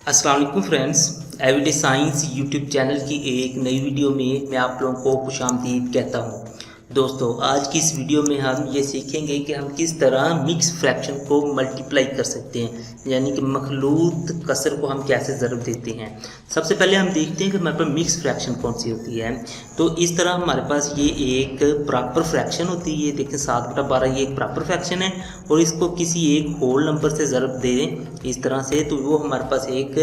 अस्सलाम वालेकुम friends, everyday science YouTube channel की एक नई वीडियो में मैं आप लोगों को खुशामदीद कहता हूं। दोस्तों, आज की इस वीडियो में हम ये सीखेंगे कि हम किस तरह मिक्स फ्रैक्शन को मल्टीप्लाई कर सकते हैं, यानी कि मखलूत कसर को हम कैसे ज़रब देते हैं। सबसे पहले हम देखते हैं कि हमारे पास मिक्स फ्रैक्शन कौन सी होती है। तो इस तरह हमारे पास ये एक प्रॉपर फ्रैक्शन होती है। ये देखें 7/12 ये एक प्रॉपर फ्रैक्शन है और इसको किसी एक होल नंबर से ज़रब दे दें इस तरह से, तो वो हमारे पास एक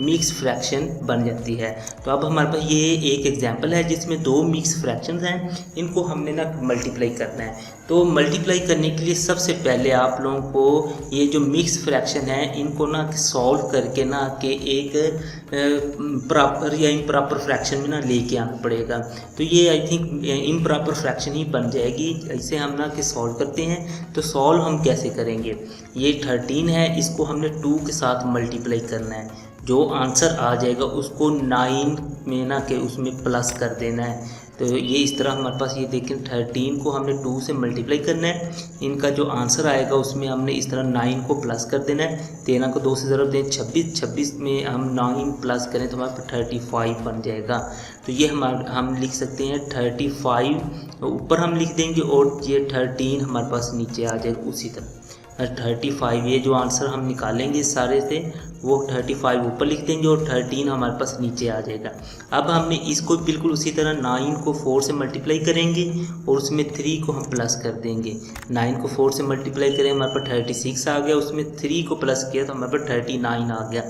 मिक्स फ्रैक्शन बन जाती है। तो अब हमारे पास ये एक एग्जांपल है जिसमें दो मिक्स फ्रैक्शंस हैं, इनको हमने ना मल्टीप्लाई करना है। तो मल्टीप्लाई करने के लिए सबसे पहले आप लोगों को ये जो मिक्स फ्रैक्शन है इनको ना सॉल्व करके ना कि एक प्रॉपर या इम्प्रॉपर फ्रैक्शन में ना लेके आना पड़ेगा। तो ये आई थिंक इम्प्रॉपर फ्रैक्शन ही बन जाएगी। इसे हम ना कि सॉल्व करते हैं। तो सॉल्व हम कैसे करेंगे, ये 13 है, इसको हमने 2 के साथ मल्टीप्लाई करना है। जो आंसर आ जाएगा उसको 9 में ना कि उसमें प्लस कर देना है। तो ये इस तरह हमारे पास ये देखें 13 को हमने 2 से मल्टीप्लाई करना है। इनका जो आंसर आएगा उसमें हमने इस तरह 9 को प्लस कर देना है। 13 को 2 से ज़रब दें 26 में हम 9 प्लस करें तो हमारे पास 35 बन जाएगा। तो ये हम लिख सकते हैं 35 ऊपर हम लिख देंगे और ये 13 हमारे पास नीचे आ जाएगा। उसी तरह 35 ये जो आंसर हम निकालेंगे सारे से वो 35 ऊपर लिख देंगे और 13 हमारे पास नीचे आ जाएगा। अब हमने इसको बिल्कुल उसी तरह 9 को 4 से मल्टीप्लाई करेंगे और उसमें 3 को हम प्लस कर देंगे। 9 को 4 से मल्टीप्लाई करें हमारे पास 36 आ गया, उसमें 3 को प्लस किया तो हमारे पास 39 आ गया।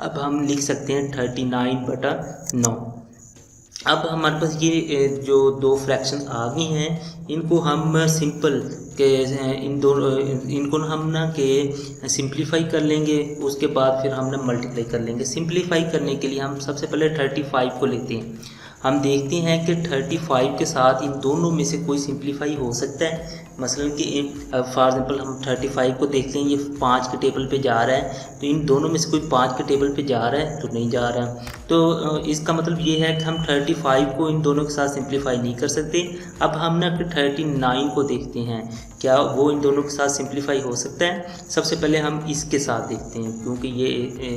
अब हम लिख सकते हैं 39/9। अब हमारे पास ये जो दो फ्रैक्शन आ गई हैं इनको हम सिंपल के इनको हम ना कि सिंप्लीफाई कर लेंगे। उसके बाद फिर हम ना मल्टीप्लाई कर लेंगे। सिंप्लीफाई करने के लिए हम सबसे पहले 35 को लेते हैं। हम देखते हैं कि 35 के साथ इन दोनों में से कोई सिंप्लीफाई हो सकता है। मसलन कि फॉर एग्जांपल हम 35 को देखते हैं, ये 5 के टेबल पे जा रहा है, तो इन दोनों में से कोई 5 के टेबल पे जा रहा है तो नहीं जा रहा। तो इसका मतलब ये है कि हम 35 को इन दोनों के साथ सिंप्लीफाई नहीं कर सकते। अब हम ना 39 को देखते हैं, क्या वो इन दोनों के साथ सिंप्लीफाई हो सकता है। सबसे पहले हम इसके साथ देखते हैं, क्योंकि ये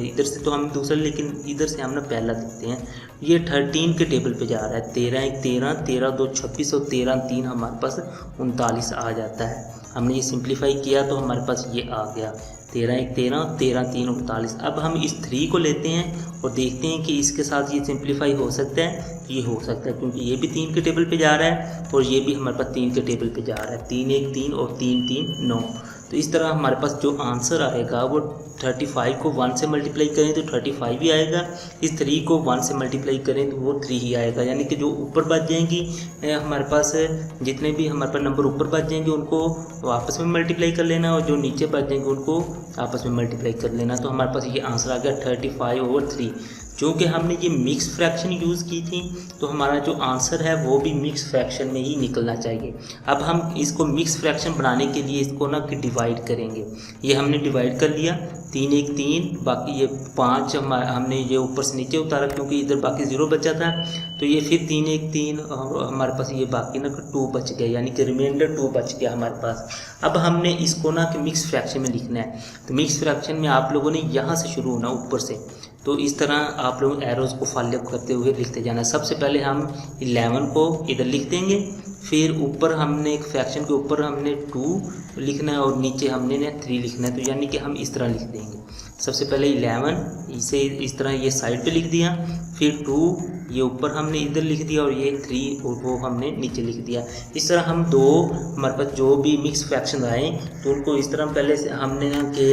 इधर से तो हम दूसरा, लेकिन इधर से हम ना पहला देखते हैं। ये 13 के टेबल पे जा रहा है। 13 1 13, 13 2 26 और 13 3 हमारे पास 39 आ जाता है। हमने ये सिंप्लीफाई किया तो हमारे पास ये आ गया 13 1 13, 13 3 39। अब हम इस 3 को लेते हैं और देखते हैं कि इसके साथ ये सिंप्लीफाई हो सकता है। ये हो सकता है क्योंकि ये भी 3 के टेबल पे जा रहा है और ये भी हमारे पास 3 के टेबल पे जा रहा है। 3 1 3 और 3 3 9। तो इस तरह हमारे पास जो आंसर आएगा वो 35 को 1 से मल्टीप्लाई करें तो 35 ही आएगा। इस 3 को 1 से मल्टीप्लाई करें तो वो 3 ही आएगा। यानी कि जो ऊपर बच जाएंगी हमारे पास, जितने भी हमारे पास नंबर ऊपर बच जाएंगे उनको आपस में मल्टीप्लाई कर लेना और जो नीचे बच जाएंगे उनको आपस में मल्टीप्लाई कर लेना। तो हमारे पास ये आंसर आ गया 35/3। चूँकि हमने ये मिक्स फ्रैक्शन यूज़ की थी तो हमारा जो आंसर है वो भी मिक्स फ्रैक्शन में ही निकलना चाहिए। अब हम इसको मिक्स फ्रैक्शन बनाने के लिए इसको ना कि डिवाइड करेंगे। ये हमने डिवाइड कर लिया 3 1 3, बाकी ये 5 हमने ये ऊपर से नीचे उतारा क्योंकि इधर बाकी 0 बचा था। तो ये फिर 3 1 3 और हमारे पास ये बाकी ना 2 बच गया, यानी कि रिमाइंडर 2 बच गया हमारे पास। अब हमने इसको ना कि मिक्स फ्रैक्शन में लिखना है। तो मिक्स फ्रैक्शन में आप लोगों ने यहाँ से शुरू होना ऊपर से। तो इस तरह आप लोग एरोज़ को फॉलो करते हुए लिखते जाना। सबसे पहले हम 11 को इधर लिख देंगे, फिर ऊपर हमने एक फ्रैक्शन के ऊपर हमने 2 लिखना है और नीचे हमने 3 लिखना है। तो यानी कि हम इस तरह लिख देंगे। सबसे पहले 11 इसे इस तरह ये साइड पे लिख दिया, फिर 2 ये ऊपर हमने इधर लिख दिया और ये 3 और वो हमने नीचे लिख दिया। इस तरह हम दो हमारे पास जो भी मिक्स फ्रैक्शन आए तो उनको इस तरह पहले से हमने के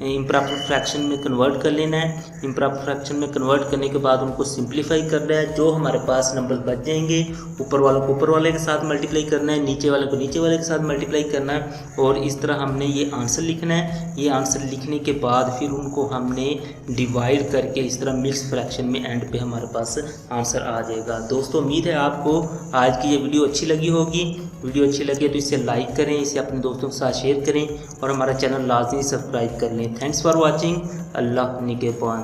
इम्प्रॉपर फ्रैक्शन में कन्वर्ट कर लेना है। इम्प्रॉपर फ्रैक्शन में कन्वर्ट करने के बाद उनको सिंप्लीफाई करना है। जो हमारे पास नंबर बच जाएंगे ऊपर वालों को ऊपर वाले के साथ मल्टीप्लाई करना है, नीचे वाले को नीचे वाले के साथ मल्टीप्लाई करना है और इस तरह हमने ये आंसर लिखना है। ये आंसर लिखने के बाद फिर उनको हमने डिवाइड करके इस तरह मिक्स फ्रैक्शन में एंड पे हमारे पास आंसर आ जाएगा। दोस्तों, उम्मीद है आपको आज की ये वीडियो अच्छी लगी होगी। वीडियो अच्छी लगे तो इसे लाइक करें, इसे अपने दोस्तों के साथ शेयर करें और हमारा चैनल लाजमी सब्सक्राइब कर लें। Thanks for watching. अल्लाह निगहबान।